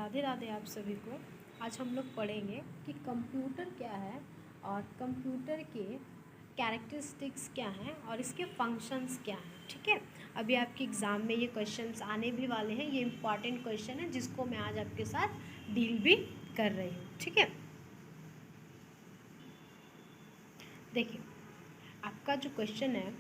राधे राधे आप सभी को। आज हम लोग पढ़ेंगे कि कंप्यूटर क्या है और कंप्यूटर के कैरेक्टरिस्टिक्स क्या हैं और इसके फंक्शंस क्या हैं। ठीक है, अभी आपके एग्ज़ाम में ये क्वेश्चंस आने भी वाले हैं। ये इम्पॉर्टेंट क्वेश्चन है जिसको मैं आज आपके साथ डील भी कर रही हूँ। ठीक है, देखिए आपका जो क्वेश्चन है,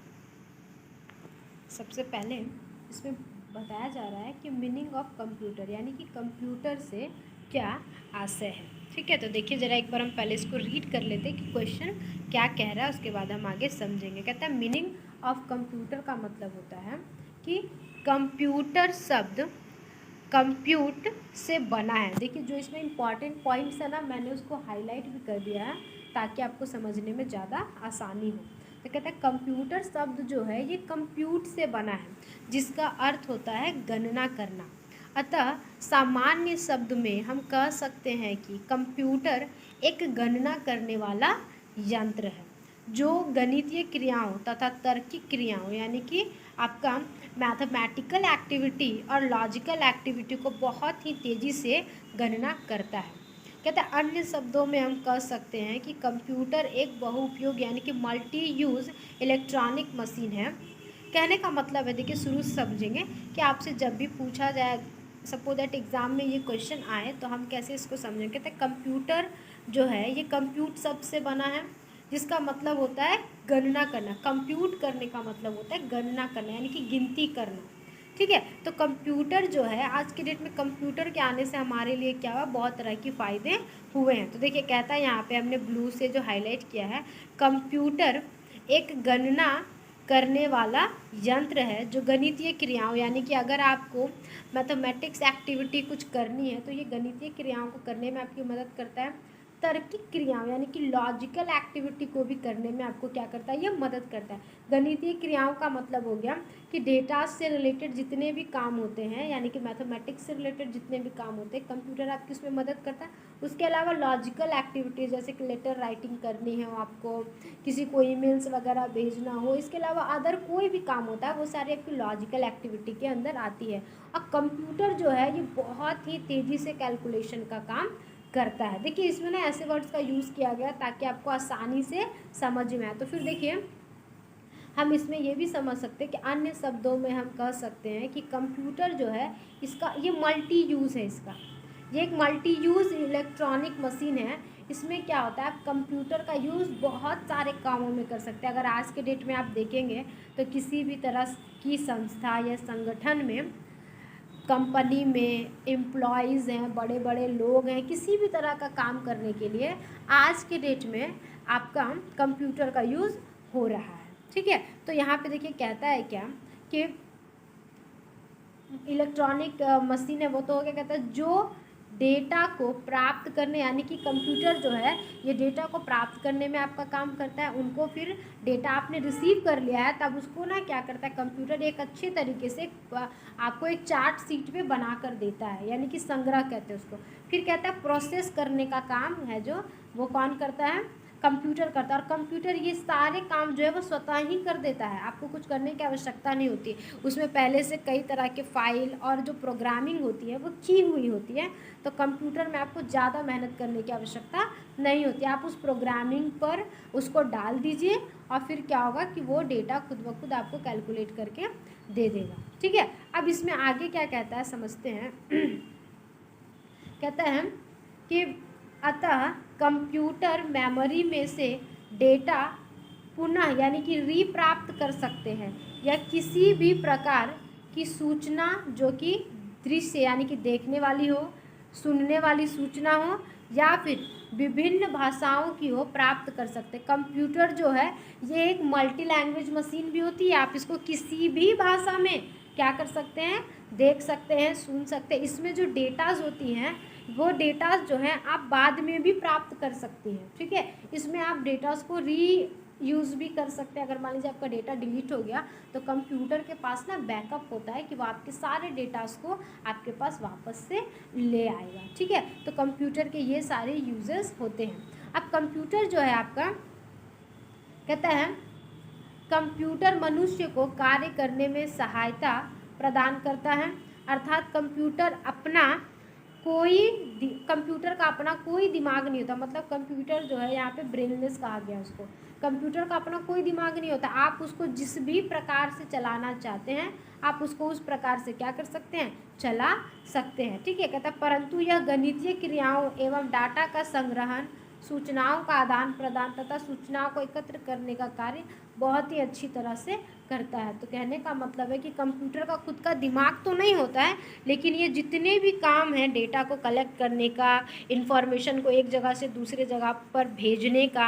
सबसे पहले इसमें बताया जा रहा है कि मीनिंग ऑफ कंप्यूटर, यानी कि कंप्यूटर से क्या आशय है। ठीक है, तो देखिए ज़रा एक बार हम पहले इसको रीड कर लेते हैं कि क्वेश्चन क्या कह रहा है, उसके बाद हम आगे समझेंगे। कहता है मीनिंग ऑफ कंप्यूटर का मतलब होता है कि कंप्यूटर शब्द कंप्यूट से बना है। देखिए जो इसमें इम्पॉर्टेंट पॉइंट्स है ना, मैंने उसको हाईलाइट भी कर दिया है ताकि आपको समझने में ज़्यादा आसानी हो। तो कहता है कंप्यूटर शब्द जो है ये कंप्यूट से बना है, जिसका अर्थ होता है गणना करना। अतः सामान्य शब्द में हम कह सकते हैं कि कंप्यूटर एक गणना करने वाला यंत्र है जो गणितीय क्रियाओं तथा तार्किक क्रियाओं, यानी कि आपका मैथमेटिकल एक्टिविटी और लॉजिकल एक्टिविटी को बहुत ही तेज़ी से गणना करता है। कहते हैं अन्य शब्दों में हम कह सकते हैं कि कंप्यूटर एक बहुउपयोग यानी कि मल्टी यूज़ इलेक्ट्रॉनिक मशीन है। कहने का मतलब है, देखिए शुरू से समझेंगे कि आपसे जब भी पूछा जाए, सपोज दैट एग्ज़ाम में ये क्वेश्चन आए तो हम कैसे इसको समझेंगे। कहते हैं कंप्यूटर जो है ये कंप्यूट शब्द से बना है, जिसका मतलब होता है गणना करना। कंप्यूट करने का मतलब होता है गणना करना, यानी कि गिनती करना। ठीक है, तो कंप्यूटर जो है आज के डेट में कंप्यूटर के आने से हमारे लिए क्या हुआ, बहुत तरह के फ़ायदे हुए हैं। तो देखिए कहता है यहाँ पे हमने ब्लू से जो हाईलाइट किया है, कंप्यूटर एक गणना करने वाला यंत्र है जो गणितीय क्रियाओं, यानी कि अगर आपको मैथमेटिक्स एक्टिविटी कुछ करनी है तो ये गणितीय क्रियाओं को करने में आपकी मदद करता है। तार्किक क्रियाओं यानी कि लॉजिकल एक्टिविटी को भी करने में आपको क्या करता है, ये मदद करता है। गणितीय क्रियाओं का मतलब हो गया कि डेटा से रिलेटेड जितने भी काम होते हैं, यानी कि मैथमेटिक्स से रिलेटेड जितने भी काम होते हैं, कंप्यूटर आपकी उसमें मदद करता है। उसके अलावा लॉजिकल एक्टिविटीज़ जैसे कि लेटर राइटिंग करनी है आपको, किसी को ईमेल्स वगैरह भेजना हो, इसके अलावा अदर कोई भी काम होता है वो सारी आपकी लॉजिकल एक्टिविटी के अंदर आती है। और कंप्यूटर जो है ये बहुत ही तेज़ी से कैलकुलेशन का काम करता है। देखिए इसमें ना ऐसे वर्ड्स का यूज़ किया गया ताकि आपको आसानी से समझ में आए। तो फिर देखिए हम इसमें ये भी समझ सकते हैं कि अन्य शब्दों में हम कह सकते हैं कि कंप्यूटर जो है इसका ये मल्टी यूज़ है। इसका ये एक मल्टी यूज़ इलेक्ट्रॉनिक मशीन है। इसमें क्या होता है, आप कंप्यूटर का यूज़ बहुत सारे कामों में कर सकते हैं। अगर आज के डेट में आप देखेंगे तो किसी भी तरह की संस्था या संगठन में, कंपनी में एम्प्लॉयज़ हैं, बड़े बड़े लोग हैं, किसी भी तरह का काम करने के लिए आज के डेट में आपका कंप्यूटर का यूज़ हो रहा है। ठीक है, तो यहाँ पे देखिए कहता है क्या कि इलेक्ट्रॉनिक मशीन है वो तो हो गया। कहता है जो डेटा को प्राप्त करने, यानी कि कंप्यूटर जो है ये डेटा को प्राप्त करने में आपका काम करता है। उनको फिर डेटा आपने रिसीव कर लिया है तब उसको ना क्या करता है, कंप्यूटर एक अच्छे तरीके से आपको एक चार्ट शीट पे बना कर देता है, यानी कि संग्रह कहते हैं उसको। फिर कहता है प्रोसेस करने का काम है जो वो कौन करता है, कंप्यूटर करता है। और कंप्यूटर ये सारे काम जो है वो स्वतः ही कर देता है, आपको कुछ करने की आवश्यकता नहीं होती। उसमें पहले से कई तरह के फाइल और जो प्रोग्रामिंग होती है वो की हुई होती है, तो कंप्यूटर में आपको ज़्यादा मेहनत करने की आवश्यकता नहीं होती। आप उस प्रोग्रामिंग पर उसको डाल दीजिए और फिर क्या होगा कि वो डेटा खुद ब खुद आपको कैलकुलेट करके दे देगा। ठीक है, अब इसमें आगे क्या कहता है समझते हैं। कहता है कि अतः कंप्यूटर मेमोरी में से डेटा पुनः यानी कि रीप्राप्त कर सकते हैं, या किसी भी प्रकार की सूचना जो कि दृश्य यानी कि देखने वाली हो, सुनने वाली सूचना हो, या फिर विभिन्न भाषाओं की हो, प्राप्त कर सकते हैं। कंप्यूटर जो है ये एक मल्टी लैंग्वेज मशीन भी होती है। आप इसको किसी भी भाषा में क्या कर सकते हैं, देख सकते हैं, सुन सकते हैं। इसमें जो डेटाज होती हैं वो डेटास जो हैं आप बाद में भी प्राप्त कर सकती हैं। ठीक है, इसमें आप डेटास को यूज़ भी कर सकते हैं। अगर मान लीजिए आपका डेटा डिलीट हो गया तो कंप्यूटर के पास ना बैकअप होता है कि वो आपके सारे डेटास को आपके पास वापस से ले आएगा। ठीक है, तो कंप्यूटर के ये सारे यूजेस होते हैं। अब कंप्यूटर जो है आपका कहता है कंप्यूटर मनुष्य को कार्य करने में सहायता प्रदान करता है, अर्थात कंप्यूटर अपना कोई कंप्यूटर का अपना कोई दिमाग नहीं होता, मतलब कंप्यूटर जो है यहाँ पे ब्रेनलेस कहा गया उसको। कंप्यूटर का अपना कोई दिमाग नहीं होता, आप उसको जिस भी प्रकार से चलाना चाहते हैं आप उसको उस प्रकार से क्या कर सकते हैं, चला सकते हैं। ठीक है, कहता है परंतु यह गणितीय क्रियाओं एवं डाटा का संग्रहण, सूचनाओं का आदान प्रदान तथा सूचनाओं को एकत्र करने का कार्य बहुत ही अच्छी तरह से करता है। तो कहने का मतलब है कि कंप्यूटर का खुद का दिमाग तो नहीं होता है, लेकिन ये जितने भी काम हैं डेटा को कलेक्ट करने का, इन्फॉर्मेशन को एक जगह से दूसरे जगह पर भेजने का,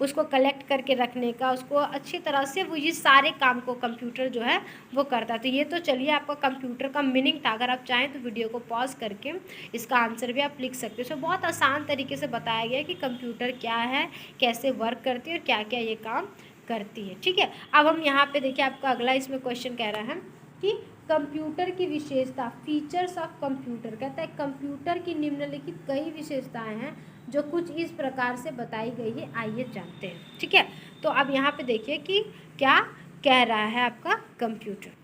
उसको कलेक्ट करके रखने का, उसको अच्छी तरह से वो ये सारे काम को कंप्यूटर जो है वो करता है। तो ये तो चलिए आपका कंप्यूटर का मीनिंग था। अगर आप चाहें तो वीडियो को पॉज करके इसका आंसर भी आप लिख सकते हो। इसमें बहुत आसान तरीके से बताया गया है कि कंप्यूटर क्या है, कैसे वर्क करती है और क्या क्या ये काम करती है। ठीक है, अब हम यहाँ पे देखिए आपका अगला इसमें क्वेश्चन कह रहा है कि कंप्यूटर की विशेषता, फीचर्स ऑफ कंप्यूटर। कहता है कंप्यूटर की निम्नलिखित कई विशेषताएं हैं जो कुछ इस प्रकार से बताई गई है, आइए जानते हैं। ठीक है, तो अब यहाँ पे देखिए कि क्या कह रहा है आपका कंप्यूटर।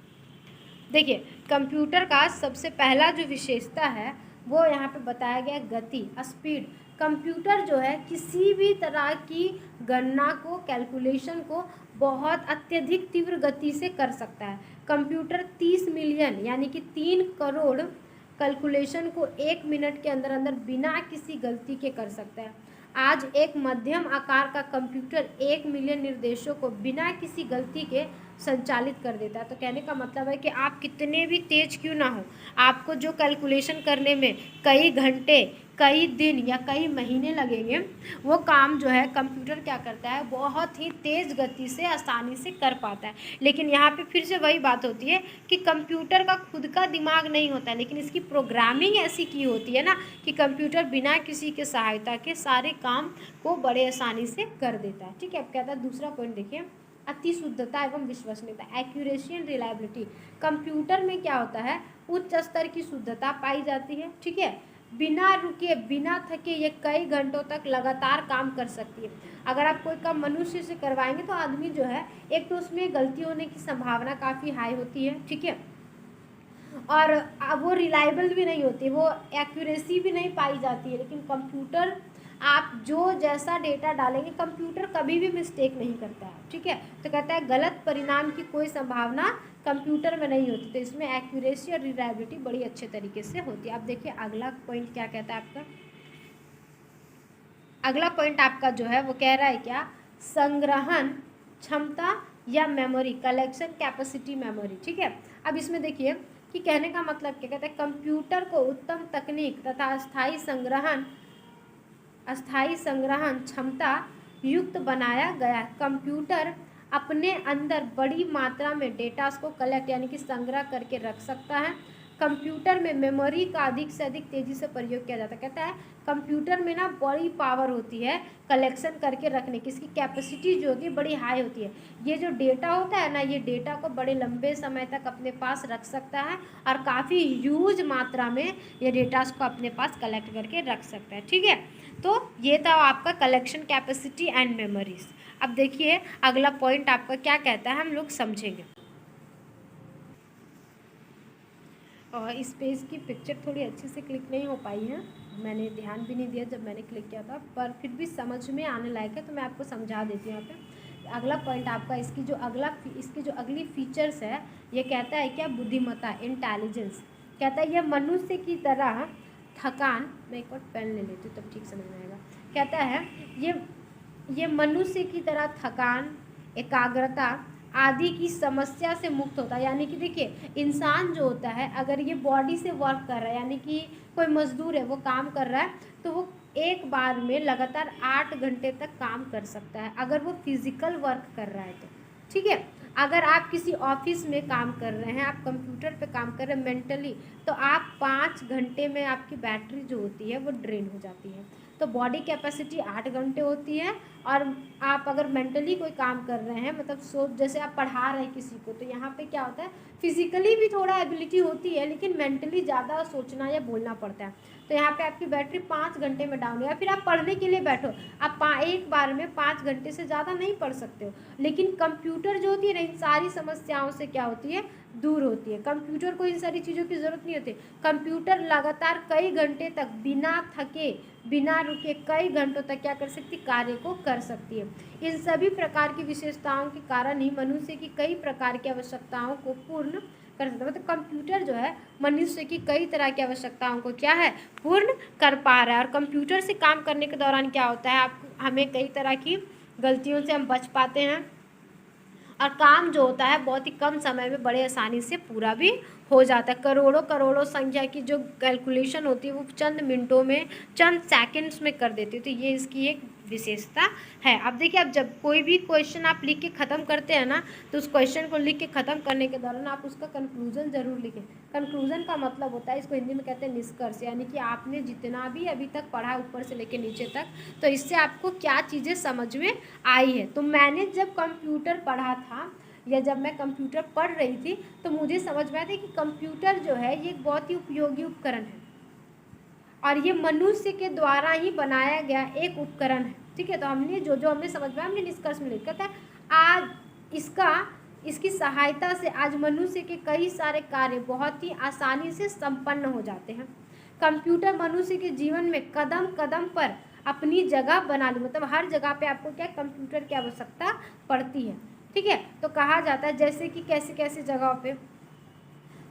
देखिए कंप्यूटर का सबसे पहला जो विशेषता है वो यहाँ पे बताया गया गति, स्पीड। कंप्यूटर जो है किसी भी तरह की गणना को, कैलकुलेशन को बहुत अत्यधिक तीव्र गति से कर सकता है। कंप्यूटर 30 मिलियन यानी कि 3 करोड़ कैलकुलेशन को 1 मिनट के अंदर अंदर बिना किसी गलती के कर सकता है। आज एक मध्यम आकार का कंप्यूटर 1 मिलियन निर्देशों को बिना किसी गलती के संचालित कर देता है। तो कहने का मतलब है कि आप कितने भी तेज क्यों ना हो, आपको जो कैलकुलेशन करने में कई घंटे, कई दिन या कई महीने लगेंगे, वो काम जो है कंप्यूटर क्या करता है, बहुत ही तेज़ गति से आसानी से कर पाता है। लेकिन यहाँ पे फिर से वही बात होती है कि कंप्यूटर का खुद का दिमाग नहीं होता है, लेकिन इसकी प्रोग्रामिंग ऐसी की होती है ना कि कंप्यूटर बिना किसी के सहायता के सारे काम को बड़े आसानी से कर देता है। ठीक है, अब कहता है दूसरा पॉइंट देखिए, अति शुद्धता एवं विश्वसनीयता, एक्यूरेसी एंड रिलायबिलिटी। कंप्यूटर में क्या होता है, उच्च स्तर की शुद्धता पाई जाती है। ठीक है, बिना रुके, बिना थके ये कई घंटों तक लगातार काम कर सकती है। अगर आप कोई काम मनुष्य से करवाएंगे तो आदमी जो है, एक तो उसमें गलती होने की संभावना काफ़ी हाई होती है। ठीक है, और वो रिलायबल भी नहीं होती, वो एक्यूरेसी भी नहीं पाई जाती है। लेकिन कंप्यूटर आप जो जैसा डेटा डालेंगे, कंप्यूटर कभी भी मिस्टेक नहीं करता है। ठीक है, तो कहता है गलत परिणाम की कोई संभावना कंप्यूटर में नहीं होती, तो इसमें एक्यूरेसी और रिलायबिलिटी बड़ी अच्छे तरीके से होती है। अब देखिए अगला पॉइंट क्या कहता है आपका, अगला पॉइंट आपका जो है वो कह रहा है क्या, संग्रहण क्षमता या मेमोरी, कलेक्शन कैपेसिटी मेमोरी। ठीक है, अब इसमें देखिए कि कहने का मतलब क्या, कहता है कंप्यूटर को उत्तम तकनीक तथा अस्थायी संग्रहण क्षमता युक्त बनाया गया। कंप्यूटर अपने अंदर बड़ी मात्रा में डेटा को कलेक्ट यानी कि संग्रह करके रख सकता है। कंप्यूटर में मेमोरी का अधिक से अधिक तेज़ी से प्रयोग किया जाता है। कहता है कंप्यूटर में ना बड़ी पावर होती है कलेक्शन करके रखने की, इसकी कैपेसिटी जो होती है बड़ी हाई होती है। ये जो डेटा होता है ना, ये डेटा को बड़े लंबे समय तक अपने पास रख सकता है और काफ़ी ह्यूज मात्रा में ये डेटा को अपने पास कलेक्ट करके रख सकता है। ठीक है, तो ये था आपका कलेक्शन कैपेसिटी एंड मेमोरीज। अब देखिए अगला पॉइंट आपका क्या कहता है, हम लोग समझेंगे। और इस पेज की पिक्चर थोड़ी अच्छे से क्लिक नहीं हो पाई है, मैंने ध्यान भी नहीं दिया जब मैंने क्लिक किया था, पर फिर भी समझ में आने लायक है तो मैं आपको समझा देती हूँ यहाँ पे। अगला पॉइंट आपका इसकी जो अगली फीचर्स है, ये कहता है क्या, बुद्धिमत्ता, इंटेलिजेंस। कहता है यह मनुष्य की तरह थकान, मैं एक बार पेन ले लेती हूँ तब ठीक समझ में आएगा। कहता है ये मनुष्य की तरह थकान, एकाग्रता आदि की समस्या से मुक्त होता है। यानी कि देखिए इंसान जो होता है, अगर ये बॉडी से वर्क कर रहा है, यानी कि कोई मजदूर है वो काम कर रहा है, तो वो एक बार में लगातार 8 घंटे तक काम कर सकता है अगर वो फिजिकल वर्क कर रहा है तो। ठीक है, अगर आप किसी ऑफिस में काम कर रहे हैं, आप कंप्यूटर पे काम कर रहे हैं मेंटली, तो आप 5 घंटे में आपकी बैटरी जो होती है वो ड्रेन हो जाती है। तो बॉडी कैपेसिटी 8 घंटे होती है, और आप अगर मेंटली कोई काम कर रहे हैं, मतलब जैसे आप पढ़ा रहे हैं किसी को, तो यहाँ पे क्या होता है, फिजिकली भी थोड़ा एबिलिटी होती है लेकिन मेंटली ज़्यादा सोचना या बोलना पड़ता है। तो यहाँ पे आपकी बैटरी 5 घंटे में डाउन है। या फिर आप पढ़ने के लिए बैठो, आप एक बार में 5 घंटे से ज़्यादा नहीं पढ़ सकते हो। लेकिन कंप्यूटर जो होती है ना, इन सारी समस्याओं से क्या होती है, दूर होती है। कंप्यूटर को इन सारी चीज़ों की ज़रूरत नहीं होती। कंप्यूटर लगातार कई घंटे तक बिना थके बिना रुके कई घंटों तक क्या कर सकती, कार्य को कर सकती है। इन सभी प्रकार की विशेषताओं के कारण ही मनुष्य की कई प्रकार की आवश्यकताओं को पूर्ण कर सकता है। मतलब कंप्यूटर जो है मनुष्य की कई तरह की आवश्यकताओं को क्या है, पूर्ण कर पा रहा है। और कंप्यूटर से काम करने के दौरान क्या होता है, आप हमें कई तरह की गलतियों से हम बच पाते हैं और काम जो होता है बहुत ही कम समय में बड़े आसानी से पूरा भी हो जाता है। करोड़ों करोड़ों संख्या की जो कैलकुलेशन होती है वो चंद मिनटों में, चंद सेकंड्स में कर देती है। तो ये इसकी एक विशेषता है। अब देखिए, आप जब कोई भी क्वेश्चन आप लिख के ख़त्म करते हैं ना, तो उस क्वेश्चन को लिख के ख़त्म करने के दौरान आप उसका कंक्लूजन ज़रूर लिखें। कंक्लूजन का मतलब होता है, इसको हिंदी में कहते हैं निष्कर्ष, यानी कि आपने जितना भी अभी तक पढ़ा ऊपर से लेकर नीचे तक, तो इससे आपको क्या चीज़ें समझ में आई है। तो मैंने जब कंप्यूटर पढ़ा था या जब मैं कंप्यूटर पढ़ रही थी तो मुझे समझ में आया था कि कंप्यूटर जो है ये एक बहुत ही उपयोगी उपकरण है और ये मनुष्य के द्वारा ही बनाया गया एक उपकरण है। ठीक है, तो हमने जो जो हमने समझ में, हमने निष्कर्ष में लिखा था आज इसकी सहायता से आज मनुष्य के कई सारे कार्य बहुत ही आसानी से संपन्न हो जाते हैं। कंप्यूटर मनुष्य के जीवन में कदम कदम पर अपनी जगह बना ली, मतलब हर जगह पे आपको क्या कंप्यूटर की आवश्यकता पड़ती है। ठीक है, तो कहा जाता है जैसे कि कैसे कैसे जगहों पे,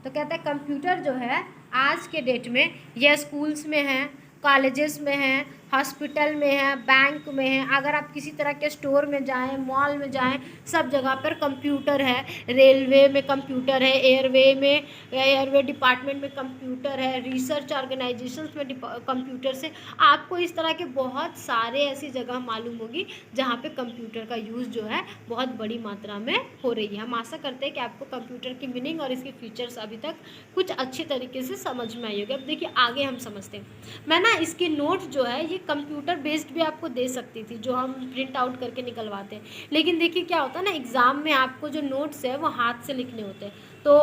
तो कहता है कंप्यूटर जो है आज के डेट में यह स्कूल्स में है, कॉलेजेस में है, हॉस्पिटल में है, बैंक में है। अगर आप किसी तरह के स्टोर में जाएं, मॉल में जाएं, सब जगह पर कंप्यूटर है। रेलवे में कंप्यूटर है, एयरवे डिपार्टमेंट में कंप्यूटर है, रिसर्च ऑर्गेनाइजेशंस में कंप्यूटर से आपको इस तरह के बहुत सारे ऐसी जगह मालूम होगी जहाँ पे कंप्यूटर का यूज़ जो है बहुत बड़ी मात्रा में हो रही है। हम आशा करते हैं कि आपको कंप्यूटर की मीनिंग और इसके फीचर्स अभी तक कुछ अच्छी तरीके से समझ में आई होगी। अब देखिए आगे हम समझते हैं। मैं ना इसके नोट जो है ये कंप्यूटर बेस्ड भी आपको दे सकती थी, जो हम प्रिंट आउट करके निकलवाते हैं, लेकिन देखिए क्या होता है ना, एग्ज़ाम में आपको जो नोट्स है वो हाथ से लिखने होते हैं। तो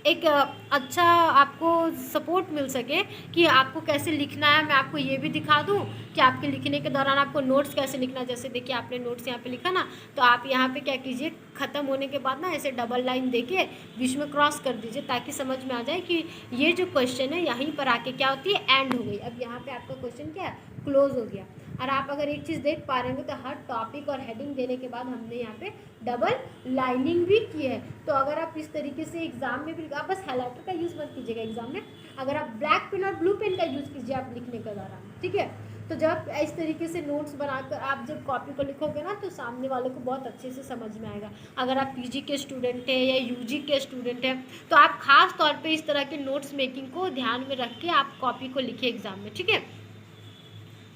एक अच्छा आपको सपोर्ट मिल सके कि आपको कैसे लिखना है, मैं आपको ये भी दिखा दूँ कि आपके लिखने के दौरान आपको नोट्स कैसे लिखना है। जैसे देखिए आपने नोट्स यहाँ पे लिखा ना, तो आप यहाँ पे क्या कीजिए, ख़त्म होने के बाद ना ऐसे डबल लाइन देके बीच में क्रॉस कर दीजिए, ताकि समझ में आ जाए कि ये जो क्वेश्चन है यहीं पर आके क्या होती है, एंड हो गई। अब यहाँ पे आपका क्वेश्चन क्या है, क्लोज हो गया। और आप अगर एक चीज़ देख पा रहे होंगे तो हर टॉपिक और हेडिंग देने के बाद हमने यहाँ पे डबल लाइनिंग भी की है। तो अगर आप इस तरीके से एग्जाम में भी, आप बस हाइलाइटर का यूज़ मत कीजिएगा एग्जाम में, अगर आप ब्लैक पेन और ब्लू पेन का यूज़ कीजिए आप लिखने के दौरान। ठीक है, तो जब इस तरीके से नोट्स बनाकर आप जब कॉपी को लिखोगे ना, तो सामने वाले को बहुत अच्छे से समझ में आएगा। अगर आप पीजी के स्टूडेंट हैं या यूजी के स्टूडेंट हैं, तो आप खास तौर पे इस तरह के नोट्स मेकिंग को ध्यान में रख के आप कॉपी को लिखिए एग्जाम में। ठीक है,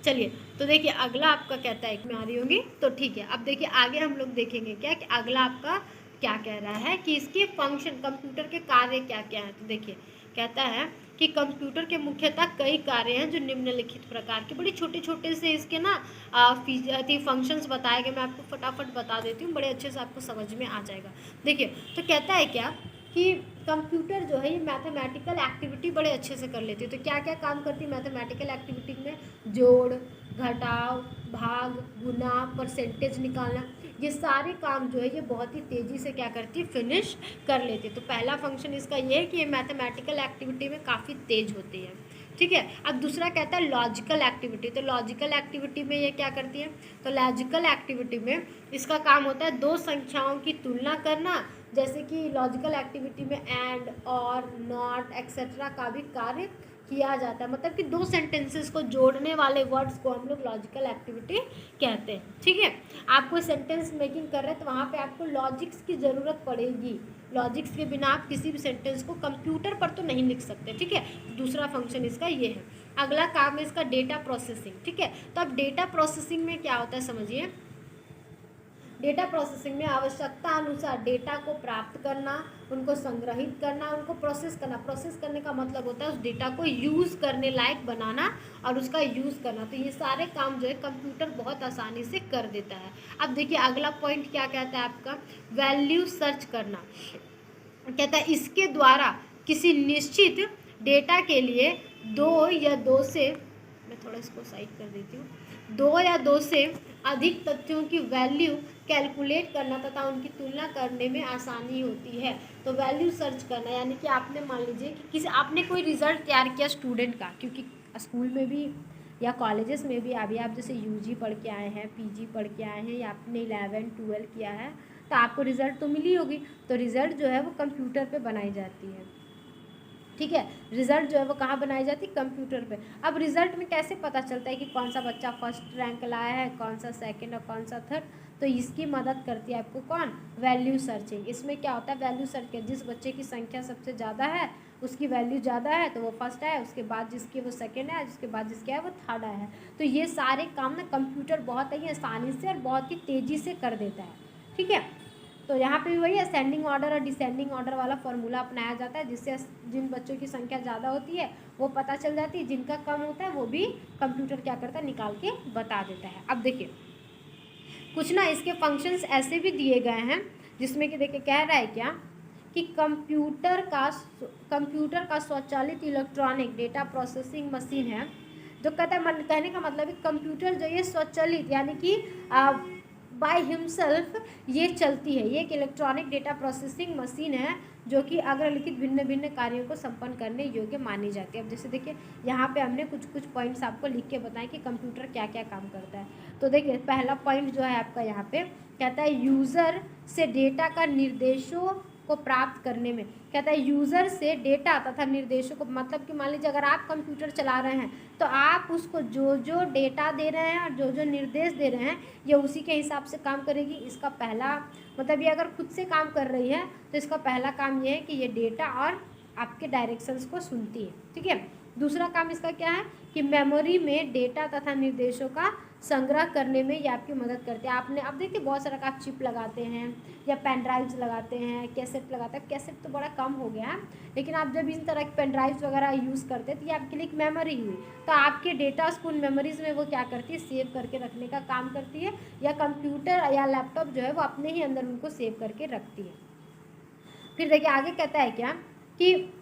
चलिए तो देखिए अगला आपका कहता है, एक में आ रही होंगी तो ठीक है। अब देखिए आगे हम लोग देखेंगे क्या कि अगला आपका क्या कह रहा है कि इसके फंक्शन, कंप्यूटर के कार्य क्या क्या हैं। तो देखिए कहता है कि कंप्यूटर के मुख्यतः कई कार्य हैं जो निम्नलिखित प्रकार के, बड़े छोटे छोटे से इसके ना फंक्शंस बताए गए। मैं आपको फटाफट बता देती हूँ, बड़े अच्छे से आपको समझ में आ जाएगा। देखिए तो कहता है क्या कि कंप्यूटर जो है ये मैथमेटिकल एक्टिविटी बड़े अच्छे से कर लेती है। तो क्या क्या काम करती है मैथमेटिकल एक्टिविटी में, जोड़, घटाव, भाग, गुना, परसेंटेज निकालना, ये सारे काम जो है ये बहुत ही तेज़ी से क्या करती है, फिनिश कर लेती है। तो पहला फंक्शन इसका ये है कि ये मैथमेटिकल एक्टिविटी में काफ़ी तेज होती है। ठीक है, अब दूसरा कहता है लॉजिकल एक्टिविटी। तो लॉजिकल एक्टिविटी में ये क्या करती है, तो लॉजिकल एक्टिविटी में इसका काम होता है दो संख्याओं की तुलना करना, जैसे कि लॉजिकल एक्टिविटी में एंड, और, नॉट, एक्सेट्रा का भी कार्य किया जाता है। मतलब कि दो सेंटेंसेस को जोड़ने वाले वर्ड्स को हम लोग लॉजिकल एक्टिविटी कहते हैं। ठीक है, आप कोई सेंटेंस मेकिंग कर रहे हैं तो वहाँ पे आपको लॉजिक्स की ज़रूरत पड़ेगी। लॉजिक्स के बिना आप किसी भी सेंटेंस को कंप्यूटर पर तो नहीं लिख सकते। ठीक है, दूसरा फंक्शन इसका ये है। अगला काम है इसका डेटा प्रोसेसिंग। ठीक है, तो अब डेटा प्रोसेसिंग में क्या होता है समझिए। डेटा प्रोसेसिंग में आवश्यकता अनुसार डेटा को प्राप्त करना, उनको संग्रहित करना, उनको प्रोसेस करना। प्रोसेस करने का मतलब होता है उस डेटा को यूज़ करने लायक बनाना और उसका यूज़ करना। तो ये सारे काम जो है कंप्यूटर बहुत आसानी से कर देता है। अब देखिए अगला पॉइंट क्या कहता है आपका, वैल्यू सर्च करना। कहता है इसके द्वारा किसी निश्चित डेटा के लिए दो या दो से, मैं थोड़ा इसको साइड कर देती हूँ, दो या दो से अधिक तथ्यों की वैल्यू कैलकुलेट करना तथा उनकी तुलना करने में आसानी होती है। तो वैल्यू सर्च करना यानी कि आपने मान लीजिए कि किसी आपने कोई रिजल्ट तैयार किया स्टूडेंट का, क्योंकि स्कूल में भी या कॉलेजेस में भी अभी आप जैसे यूजी पढ़ के आए हैं, पीजी पढ़ के आए हैं, या आपने 11 12 किया है, तो आपको रिज़ल्ट तो मिली होगी। तो रिज़ल्ट जो है वो कंप्यूटर पे बनाई जाती है, ठीक है। रिजल्ट जो है वो कहाँ बनाई जाती है, कंप्यूटर पे। अब रिजल्ट में कैसे पता चलता है कि कौन सा बच्चा फर्स्ट रैंक लाया है, कौन सा सेकंड और कौन सा थर्ड, तो इसकी मदद करती है आपको कौन, वैल्यू सर्चिंग। इसमें क्या होता है, वैल्यू सर्च के जिस बच्चे की संख्या सबसे ज़्यादा है उसकी वैल्यू ज़्यादा है तो वो फर्स्ट है, उसके बाद जिसकी वो सेकंड है, जिसके बाद जिसके है वो थर्ड है। तो ये सारे काम ना कंप्यूटर बहुत ही आसानी से और बहुत ही तेज़ी से कर देता है, ठीक है। तो यहाँ पे भी वही असेंडिंग ऑर्डर और डिसेंडिंग ऑर्डर वाला फॉर्मूला अपनाया जाता है, जिससे जिन बच्चों की संख्या ज़्यादा होती है वो पता चल जाती है, जिनका कम होता है वो भी कंप्यूटर क्या करता है, निकाल के बता देता है। अब देखिए कुछ ना इसके फंक्शंस ऐसे भी दिए गए हैं जिसमें कि देखिए कह रहा है क्या कि कंप्यूटर का स्वचालित इलेक्ट्रॉनिक डेटा प्रोसेसिंग मशीन है। जो कहता है, कहने का मतलब है कंप्यूटर जो ये स्वचालित यानी कि बाय हिमसेल्फ ये चलती है, ये एक इलेक्ट्रॉनिक डेटा प्रोसेसिंग मशीन है जो कि अग्रलिखित भिन्न भिन्न कार्यों को संपन्न करने योग्य मानी जाती है। अब जैसे देखिए यहाँ पे हमने कुछ कुछ पॉइंट्स आपको लिख के बताएं कि कंप्यूटर क्या क्या काम करता है। तो देखिए पहला पॉइंट जो है आपका यहाँ पे कहता है यूज़र से डेटा का निर्देशों को प्राप्त करने में, कहता है यूज़र से डेटा तथा निर्देशों को, मतलब कि मान लीजिए अगर आप कंप्यूटर चला रहे हैं तो आप उसको जो जो डेटा दे रहे हैं और जो जो निर्देश दे रहे हैं ये उसी के हिसाब से काम करेगी। इसका पहला मतलब ये अगर खुद से काम कर रही है तो इसका पहला काम ये है कि ये डेटा और आपके डायरेक्शंस को सुनती है, ठीक है। दूसरा काम इसका क्या है कि मेमोरी में डेटा तथा निर्देशों का संग्रह करने में ये आपकी मदद करते हैं। आपने अब देखिए बहुत सारा आप चिप लगाते हैं या पेन ड्राइव्स लगाते हैं, कैसेट लगाते हैं, कैसेट तो बड़ा कम हो गया है, लेकिन आप जब इन तरह के पेन ड्राइव्स वगैरह यूज़ करते हैं तो ये आपके लिए एक मेमोरी हुई, तो आपके डेटा उसको उन मेमोरीज में वो क्या करती है, सेव करके रखने का काम करती है, या कंप्यूटर या लैपटॉप जो है वो अपने ही अंदर उनको सेव करके रखती है। फिर देखिए आगे कहता है क्या कि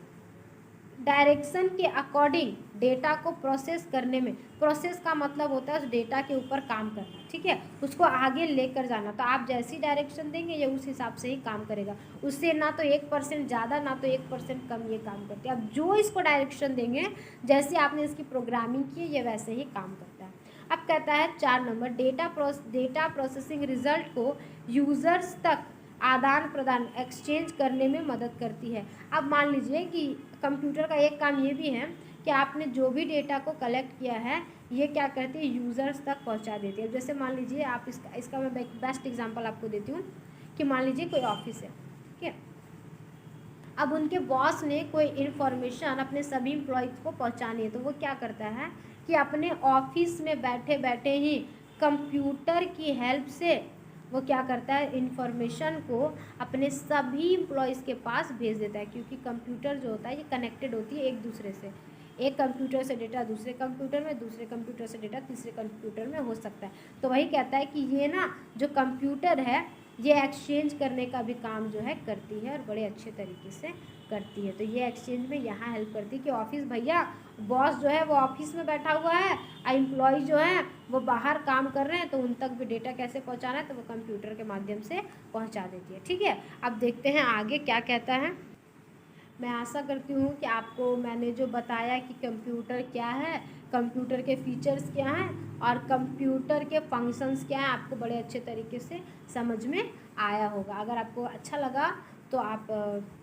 डायरेक्शन के अकॉर्डिंग डेटा को प्रोसेस करने में, प्रोसेस का मतलब होता है उस डेटा के ऊपर काम करना, ठीक है, उसको आगे लेकर जाना। तो आप जैसी डायरेक्शन देंगे ये उस हिसाब से ही काम करेगा, उससे ना तो 1% ज़्यादा ना तो 1% कम ये काम करती है। अब जो इसको डायरेक्शन देंगे जैसे आपने इसकी प्रोग्रामिंग की ये वैसे ही काम करता है। अब कहता है 4 नंबर डेटा प्रोसेसिंग रिजल्ट को यूज़र्स तक आदान प्रदान एक्सचेंज करने में मदद करती है। अब मान लीजिए कि कंप्यूटर का एक काम ये भी है कि आपने जो भी डेटा को कलेक्ट किया है ये क्या करती है, यूज़र्स तक पहुंचा देती है। जैसे मान लीजिए आप इसका मैं बेस्ट एग्जांपल आपको देती हूँ कि मान लीजिए कोई ऑफिस है, ठीक है, अब उनके बॉस ने कोई इन्फॉर्मेशन अपने सभी एम्प्लॉयज़ को पहुँचानी है, तो वो क्या करता है कि अपने ऑफिस में बैठे बैठे ही कंप्यूटर की हेल्प से वो क्या करता है, इन्फॉर्मेशन को अपने सभी एम्प्लॉयज़ के पास भेज देता है, क्योंकि कंप्यूटर जो होता है ये कनेक्टेड होती है एक दूसरे से। एक कंप्यूटर से डेटा दूसरे कंप्यूटर में, दूसरे कंप्यूटर से डेटा तीसरे कंप्यूटर में हो सकता है। तो वही कहता है कि ये ना जो कंप्यूटर है ये एक्सचेंज करने का भी काम जो है करती है और बड़े अच्छे तरीके से करती है। तो ये एक्सचेंज में यहाँ हेल्प करती है कि ऑफिस भैया बॉस जो है वो ऑफिस में बैठा हुआ है और एम्प्लॉय जो है वो बाहर काम कर रहे हैं, तो उन तक भी डेटा कैसे पहुँचाना है तो वो कंप्यूटर के माध्यम से पहुँचा देती है, ठीक है। अब देखते हैं आगे क्या कहता है। मैं आशा करती हूँ कि आपको मैंने जो बताया कि कंप्यूटर क्या है, कंप्यूटर के फीचर्स क्या हैं और कंप्यूटर के फंक्शंस क्या हैं, आपको बड़े अच्छे तरीके से समझ में आया होगा। अगर आपको अच्छा लगा तो आप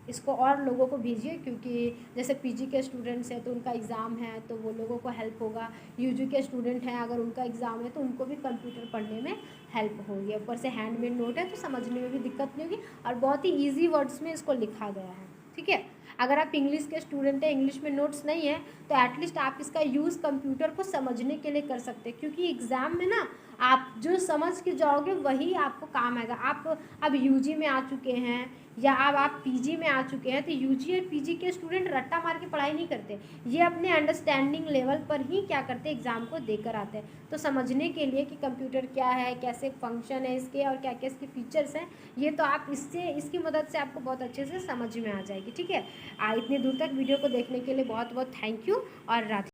इसको और लोगों को भेजिए, क्योंकि जैसे पीजी के स्टूडेंट्स हैं तो उनका एग्ज़ाम है तो वो लोगों को हेल्प होगा, यूजी के स्टूडेंट हैं अगर उनका एग्ज़ाम है तो उनको भी कंप्यूटर पढ़ने में हेल्प होगी। ऊपर से हैंडमेड नोट है तो समझने में भी दिक्कत नहीं होगी और बहुत ही ईजी वर्ड्स में इसको लिखा गया है, ठीक है। अगर आप इंग्लिश के स्टूडेंट हैं, इंग्लिश में नोट्स नहीं है, तो एटलीस्ट आप इसका यूज़ कंप्यूटर को समझने के लिए कर सकते हैं, क्योंकि एग्ज़ाम में ना आप जो समझ के जाओगे वही आपको काम आएगा। आप अब यूजी में आ चुके हैं या अब आप पीजी में आ चुके हैं, तो यूजी और पीजी के स्टूडेंट रट्टा मार के पढ़ाई नहीं करते, ये अपने अंडरस्टैंडिंग लेवल पर ही क्या करते हैं, एग्ज़ाम को देकर आते हैं। तो समझने के लिए कि कंप्यूटर क्या है, कैसे फंक्शन है इसके और क्या क्या इसके फीचर्स हैं, ये तो आप इसकी मदद से आपको बहुत अच्छे से समझ में आ जाएगी, ठीक है। इतनी दूर तक वीडियो को देखने के लिए बहुत बहुत थैंक यू और राधे।